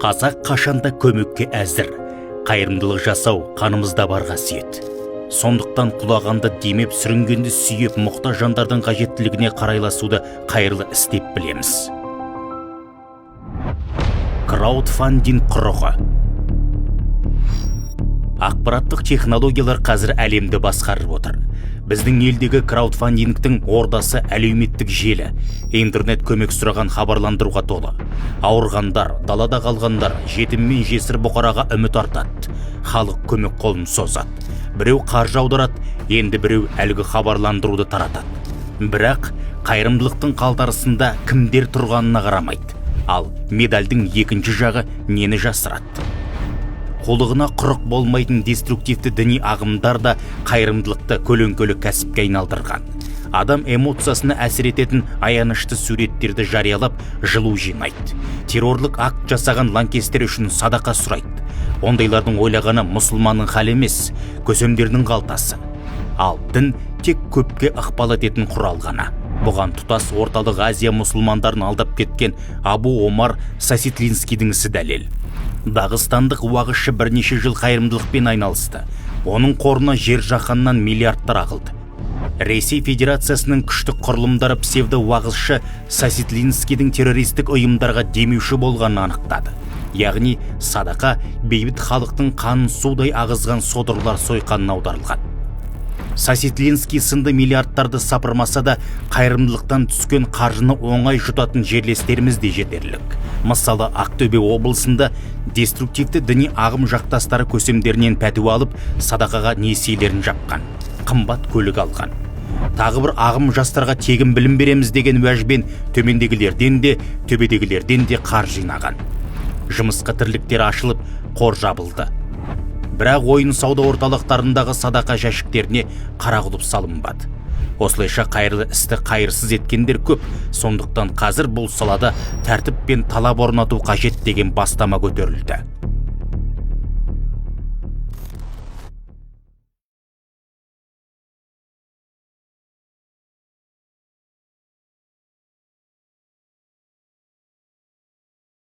Қазақ қашанда көмекке әзір. Қайырымдылық жасау қанымызда бар қасиет. Сондықтан құлағанды демеп, сүрінгенді сүйеп, мұқтаж жандардың қажеттілігіне қарайласуды қайырлы іс деп білеміз. Краудфандинг құрығы. Ақпараттық технологиялар қазір әлемді басқарып отыр. Біздің елдегі краудфандингтің ордасы әлеуметтік желі. Интернет көмек сұраған хабарландыруға толы. Ауырғандар, далада қалғандар, жетім мен жесір бұқараға үміт артады. Халық көмек қолын созады. Біреу қаржы аударады, енді біреу әлгі хабарландыруды таратады. Бірақ қайырымдылықтың қалтарысында кімдер тұрғанына қарамайды. Ал медальдің екінші жағы нені жасырады? Қолығына құрық болмайтын деструктивті діни ағымдар да қайырымдылықты көлеңкелі кәсіпке айналдырған. Адам эмоциясына әсер ететін аянышты суреттерді жариялап жылу жинайды. Террорлық акт жасаған лаңкестер үшін садақа сұрайды. Ондайлардың ойлағаны мұсылманның халі емес, көсемдердің қалтасы. Ал дін тек көпке ықпал ететін құрал ғана. Бұған тұтас орталық Азия мұсылмандарын алдап кеткен Абу Омар Саситлинскийдің ісі дәлел. Дағыстандық уағызшы бірнеше жыл қайырымдылықпен айналысты. Оның қорына жер жаһаннан миллиардтар ағылды. Ресей Федерациясының күштік құрылымдары псевдо уағызшы Саситлинскийдің террористік ұйымдарға демеуші болғанын анықтады. Яғни садақа бейбіт халықтың қанын судай ағызған содырлар сойқанына аударылған. Саситлинский сынды миллиардтарды сапырмаса да, қайырымдылықтан түскен қаржыны оңай жұтатын жерлестеріміз де жетерлік. Мысалы, Ақтөбе облысында деструктивті діни ағым жақтастары көсемдерінен пәтуа алып, садақаға несиелерін жапқан, қымбат көлік алған. Тағы бір ағым жастарға тегін білім береміз деген уәжбен төмендегілерден де, төбедегілерден де қаржы жинаған. Жұмысқа тірліктері ашылып, қор жабылды. Бірақ ойын сауда орталықтарындағы садақа жәшіктеріне қара құлып салынбады. Осылайша қайырлы істі қайырсыз еткендер көп. Сондықтан қазір бұл салада тәртіп пен талап орнату қажет деген бастама көтерілді.